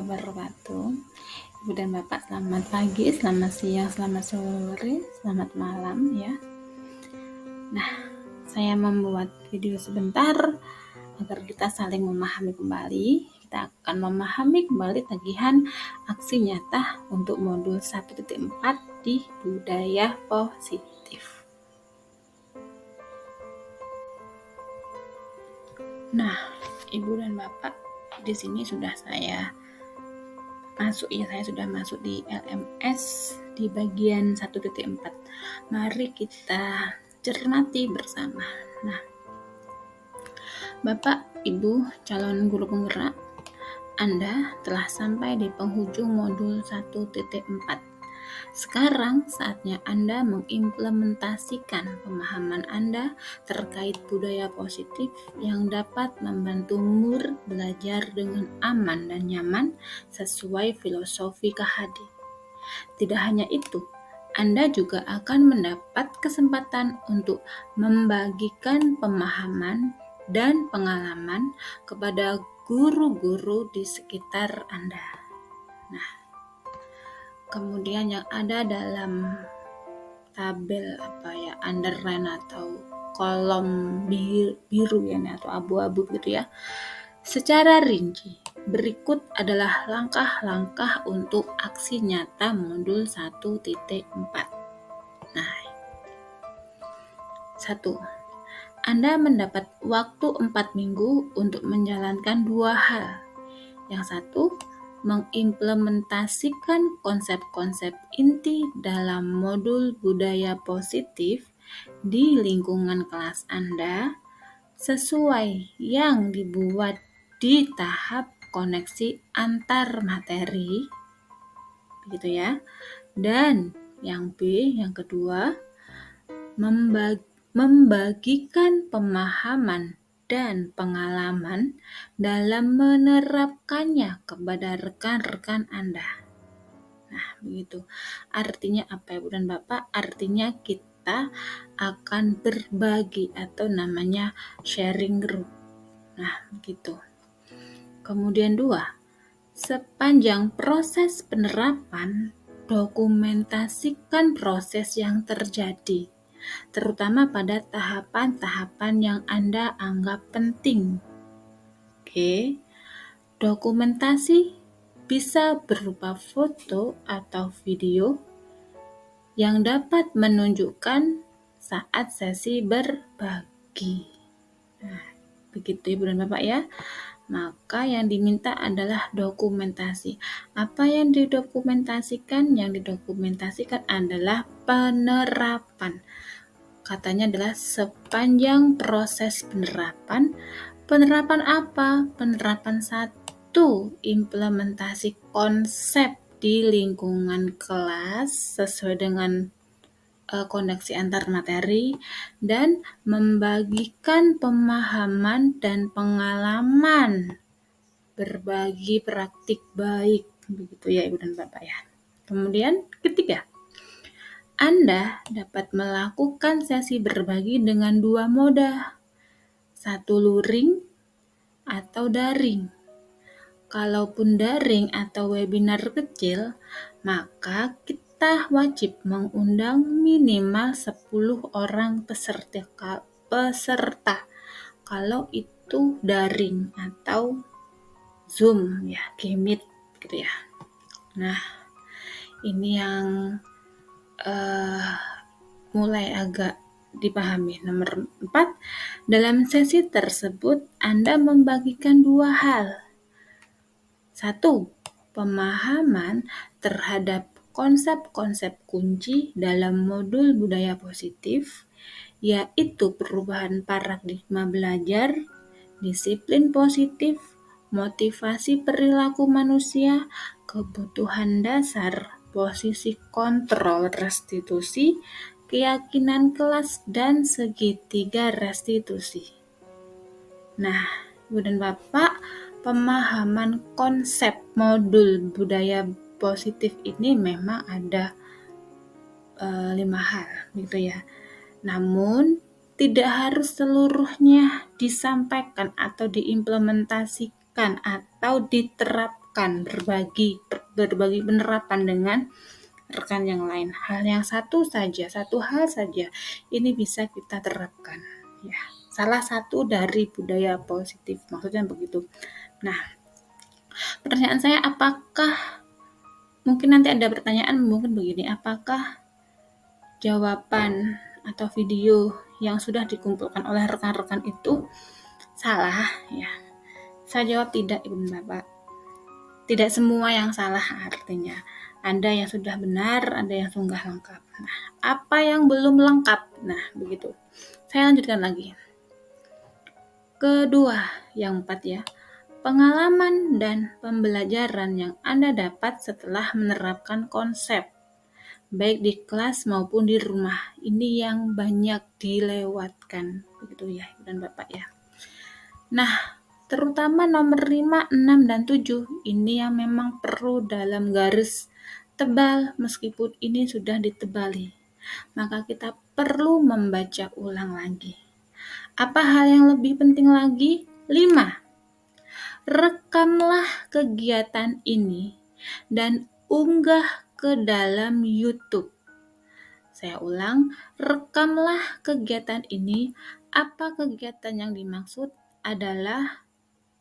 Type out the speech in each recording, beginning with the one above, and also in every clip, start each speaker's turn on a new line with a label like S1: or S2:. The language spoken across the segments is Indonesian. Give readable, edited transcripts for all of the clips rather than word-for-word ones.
S1: wabarakatuh. Ibu dan Bapak, selamat pagi, selamat siang, selamat sore, selamat malam ya. Nah, saya membuat video sebentar agar kita saling memahami kembali. Kita akan memahami kembali tagihan aksi nyata untuk modul 1.4 di budaya positif. Nah, Ibu dan Bapak, di sini sudah saya sudah masuk di LMS di bagian 1.4. Mari kita cermati bersama. Nah, Bapak, Ibu, calon guru penggerak, Anda telah sampai di penghujung modul 1.4. Sekarang saatnya Anda mengimplementasikan pemahaman Anda terkait budaya positif yang dapat membantu belajar dengan aman dan nyaman sesuai filosofi KHD. Tidak hanya itu, Anda juga akan mendapat kesempatan untuk membagikan pemahaman dan pengalaman kepada guru-guru di sekitar Anda. Nah, kemudian yang ada dalam tabel underline atau kolom biru ya atau abu-abu gitu ya. Secara rinci, berikut adalah langkah-langkah untuk aksi nyata modul 1.4. Nah, 1. Anda mendapat waktu 4 minggu untuk menjalankan 2 hal. Yang satu, mengimplementasikan konsep-konsep inti dalam modul budaya positif di lingkungan kelas Anda sesuai yang dibuat di tahap koneksi antar materi, begitu ya. Dan yang B, yang kedua, membagikan pemahaman dan pengalaman dalam menerapkannya kepada rekan-rekan Anda. Nah, begitu. Artinya apa, Ibu dan Bapak? Artinya kita akan berbagi atau namanya sharing group. Nah, begitu. Kemudian 2, sepanjang proses penerapan, dokumentasikan proses yang terjadi, terutama pada tahapan-tahapan yang Anda anggap penting. Oke, dokumentasi bisa berupa foto atau video yang dapat menunjukkan saat sesi berbagi. Nah, begitu Ibu dan Bapak ya. Maka yang diminta adalah dokumentasi. Apa yang didokumentasikan? Yang didokumentasikan adalah penerapan. Katanya adalah sepanjang proses penerapan. Penerapan apa? Penerapan 1, implementasi konsep di lingkungan kelas sesuai dengan koneksi antar materi dan membagikan pemahaman dan pengalaman, berbagi praktik baik, begitu ya Ibu dan Bapak ya. Kemudian ketiga, Anda dapat melakukan sesi berbagi dengan 2 moda, 1 luring atau daring. Kalaupun daring atau webinar kecil, maka kita wajib mengundang minimal 10 orang peserta kalau itu daring atau Zoom ya, Meet gitu ya. Nah, ini yang mulai agak dipahami. Nomor 4, dalam sesi tersebut Anda membagikan 2 hal. 1, pemahaman terhadap konsep-konsep kunci dalam modul budaya positif, yaitu perubahan paradigma belajar, disiplin positif, motivasi perilaku manusia, kebutuhan dasar, posisi kontrol restitusi, keyakinan kelas, dan segitiga restitusi. Nah, Ibu dan Bapak, pemahaman konsep modul budaya positif ini memang ada 5 hal gitu ya. Namun tidak harus seluruhnya disampaikan atau diimplementasikan atau diterapkan rekan, berbagi penerapan dengan rekan yang lain. Hal yang satu hal saja ini bisa kita terapkan. Ya, salah satu dari budaya positif, maksudnya begitu. Nah, pertanyaan saya, mungkin nanti ada pertanyaan mungkin begini, apakah jawaban atau video yang sudah dikumpulkan oleh rekan-rekan itu salah? Ya, saya jawab tidak, Ibu dan Bapak. Tidak semua yang salah artinya. Ada yang sudah benar, ada yang sudah lengkap. Nah, apa yang belum lengkap? Nah, begitu. Saya lanjutkan lagi. Kedua, yang 4 ya. Pengalaman dan pembelajaran yang Anda dapat setelah menerapkan konsep, baik di kelas maupun di rumah. Ini yang banyak dilewatkan. Begitu ya, Ibu dan Bapak ya. Nah, terutama nomor 5, 6, dan 7 ini yang memang perlu dalam garis tebal meskipun ini sudah ditebali. Maka kita perlu membaca ulang lagi. Apa hal yang lebih penting lagi? 5. Rekamlah kegiatan ini dan unggah ke dalam YouTube. Saya ulang, rekamlah kegiatan ini. Apa kegiatan yang dimaksud? Adalah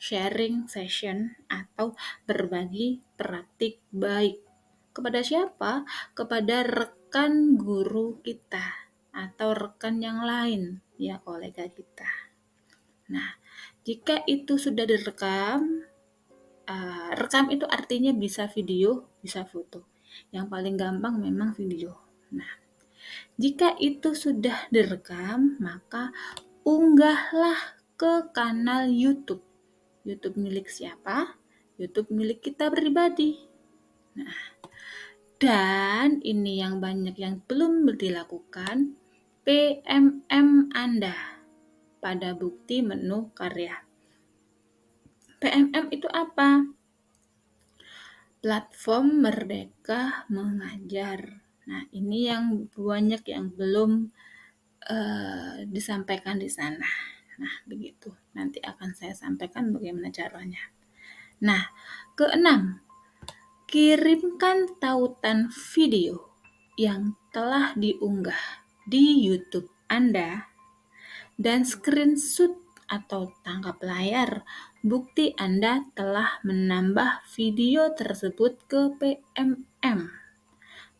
S1: sharing session atau berbagi praktik baik. Kepada siapa? Kepada rekan guru kita atau rekan yang lain, ya kolega kita. Nah, jika itu sudah direkam, rekam itu artinya bisa video, bisa foto. Yang paling gampang memang video. Nah, jika itu sudah direkam, maka unggahlah ke kanal YouTube. YouTube milik siapa? YouTube milik kita pribadi. Nah, dan ini yang banyak yang belum dilakukan, PMM Anda pada bukti menu karya. PMM itu apa? Platform Merdeka Mengajar. Nah, ini yang banyak yang belum disampaikan di sana. Nah, begitu. Nanti akan saya sampaikan bagaimana caranya. Nah, keenam, kirimkan tautan video yang telah diunggah di YouTube Anda dan screenshot atau tangkap layar bukti Anda telah menambah video tersebut ke PMM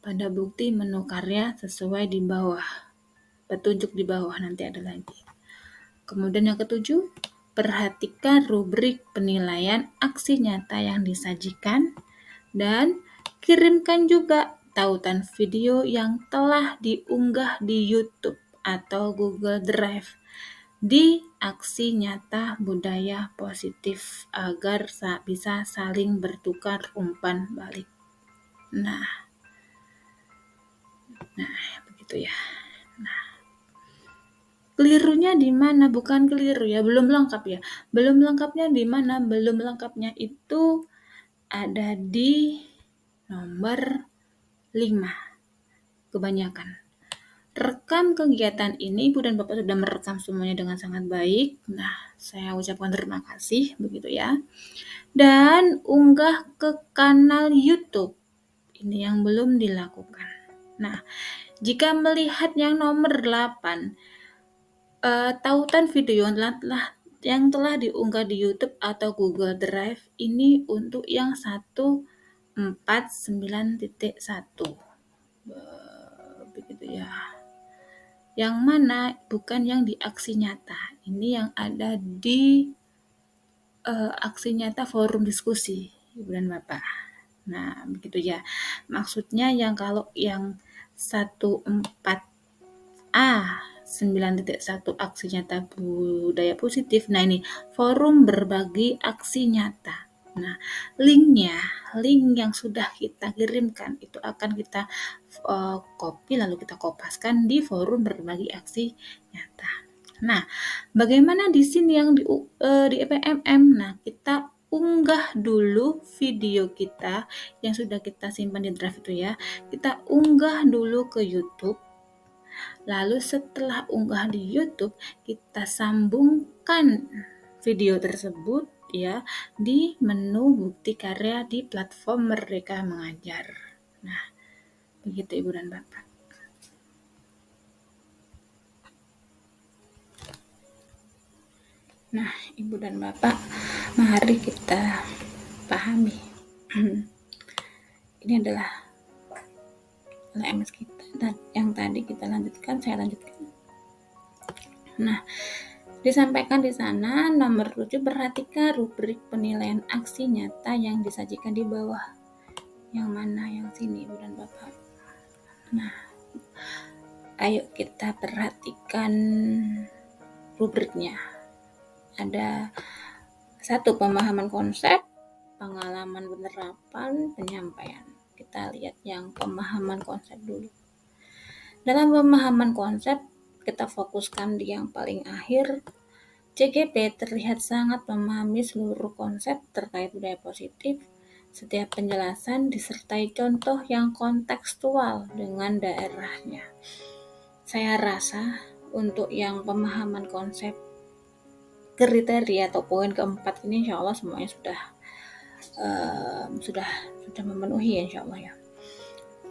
S1: pada bukti menu karya sesuai di bawah. Petunjuk di bawah nanti ada lagi. Kemudian yang ketujuh, perhatikan rubrik penilaian aksi nyata yang disajikan dan kirimkan juga tautan video yang telah diunggah di YouTube atau Google Drive di aksi nyata budaya positif agar bisa saling bertukar umpan balik. Nah, begitu ya. Kelirunya di mana? Bukan keliru ya, belum lengkap ya. Belum lengkapnya di mana? Belum lengkapnya itu ada di nomor 5. Kebanyakan. Rekam kegiatan ini, Ibu dan Bapak sudah merekam semuanya dengan sangat baik. Nah, saya ucapkan terima kasih, begitu ya. Dan unggah ke kanal YouTube. Ini yang belum dilakukan. Nah, jika melihat yang nomor 8, tautan video yang telah diunggah di YouTube atau Google Drive ini untuk yang 149.1. Begitu ya. Yang mana bukan yang di aksi nyata. Ini yang ada di aksi nyata forum diskusi, Ibu dan Bapak. Nah, begitu ya. Maksudnya yang kalau yang 14A 9.1 aksi nyata budaya positif. Nah, ini forum berbagi aksi nyata. Nah, link yang sudah kita kirimkan itu akan kita copy lalu kita kopaskan di forum berbagi aksi nyata. Nah, bagaimana di sini yang di PMM? Nah, kita unggah dulu video kita yang sudah kita simpan di drive itu ya. Kita unggah dulu ke YouTube. Lalu setelah unggah di YouTube, kita sambungkan video tersebut ya di menu bukti karya di platform Merdeka Mengajar. Nah, begitu Ibu dan Bapak. Nah, Ibu dan Bapak, mari kita pahami. Ini adalah LMS kita dan yang tadi kita lanjutkan, saya lanjutkan. Nah, disampaikan di sana nomor 7, perhatikan rubrik penilaian aksi nyata yang disajikan di bawah. Yang mana? Yang sini, Ibu dan Bapak. Nah, ayo kita perhatikan rubriknya. Ada 1, pemahaman konsep, pengalaman penerapan, penyampaian. Kita lihat yang pemahaman konsep dulu. Dalam pemahaman konsep, kita fokuskan di yang paling akhir. CGP terlihat sangat memahami seluruh konsep terkait budaya positif. Setiap penjelasan disertai contoh yang kontekstual dengan daerahnya. Saya rasa untuk yang pemahaman konsep kriteria atau poin keempat ini insya Allah semuanya sudah memenuhi insya Allah ya.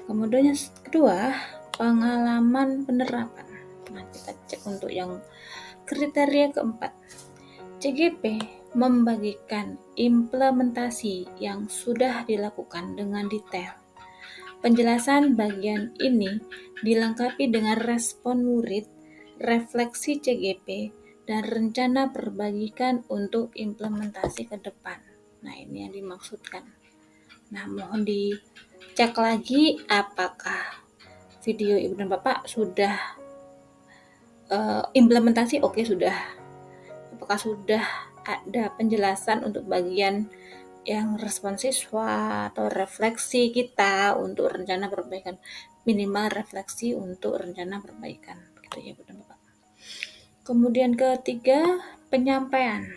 S1: Kemudian yang kedua, pengalaman penerapan. Nah, kita cek untuk yang kriteria keempat. CGP membagikan implementasi yang sudah dilakukan dengan detail. Penjelasan bagian ini dilengkapi dengan respon murid, refleksi CGP, dan rencana perbagikan untuk implementasi ke depan. Nah, ini yang dimaksudkan. Nah, mohon dicek lagi apakah video Ibu dan Bapak sudah implementasi. Oke, sudah. Apakah sudah ada penjelasan untuk bagian yang respon siswa atau refleksi kita untuk rencana perbaikan, minimal refleksi untuk rencana perbaikan, begitu ya Bu dan Bapak. Kemudian ketiga, penyampaian.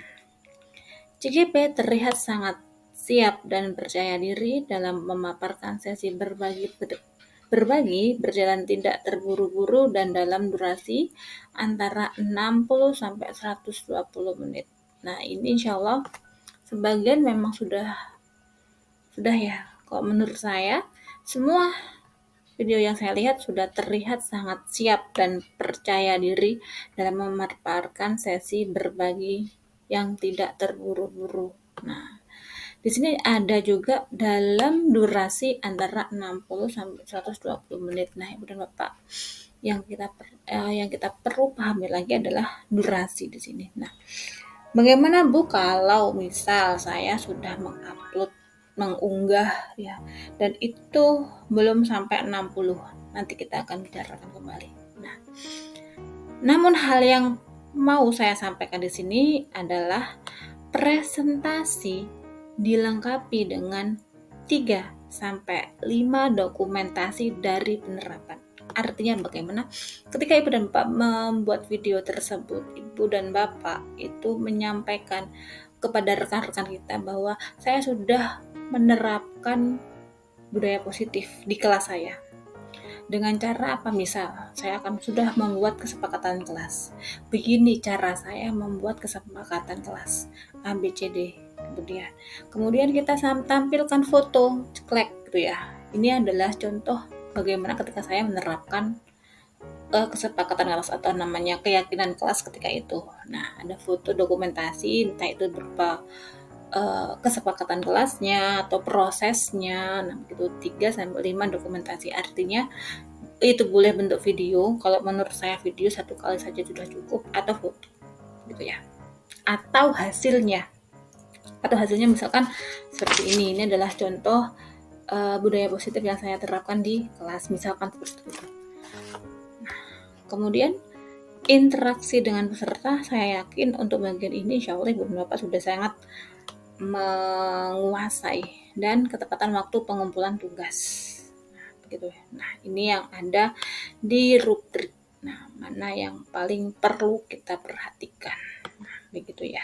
S1: CGP terlihat sangat siap dan percaya diri dalam memaparkan sesi berbagi berjalan tidak terburu-buru dan dalam durasi antara 60 sampai 120 menit. Nah, ini insya Allah sebagian memang sudah ya. Kalau menurut saya, semua video yang saya lihat sudah terlihat sangat siap dan percaya diri dalam memaparkan sesi berbagi yang tidak terburu-buru. Nah, di sini ada juga dalam durasi antara 60 sampai 120 menit. Nah, Ibu dan Bapak, yang kita perlu pahami lagi adalah durasi di sini. Nah, bagaimana Bu kalau misal saya sudah mengunggah ya, dan itu belum sampai 60, nanti kita akan bicarakan kembali. Nah, namun hal yang mau saya sampaikan di sini adalah presentasi dilengkapi dengan 3 sampai 5 dokumentasi dari penerapan. Artinya bagaimana? Ketika Ibu dan Bapak membuat video tersebut, Ibu dan Bapak itu menyampaikan kepada rekan-rekan kita bahwa saya sudah menerapkan budaya positif di kelas saya. Dengan cara apa? Misal, saya akan sudah membuat kesepakatan kelas. Begini cara saya membuat kesepakatan kelas. A, B, C, D. Kemudian kita tampilkan foto, ceklek gitu ya. Ini adalah contoh bagaimana ketika saya menerapkan kesepakatan kelas atau namanya keyakinan kelas ketika itu. Nah, ada foto dokumentasi, entah itu berupa kesepakatan kelasnya atau prosesnya. Nah, begitu 3 sampai 5 dokumentasi. Artinya itu boleh bentuk video. Kalau menurut saya video 1 kali saja sudah cukup, atau foto gitu ya. Atau hasilnya misalkan seperti ini. Ini adalah contoh budaya positif yang saya terapkan di kelas, misalkan seperti itu. Nah, kemudian interaksi dengan peserta, saya yakin untuk bagian ini insya Allah Ibu dan Bapak sudah sangat menguasai, dan ketepatan waktu pengumpulan tugas. Nah, begitu ya. Nah, ini yang ada di rubrik. Nah, mana yang paling perlu kita perhatikan. Nah, begitu ya.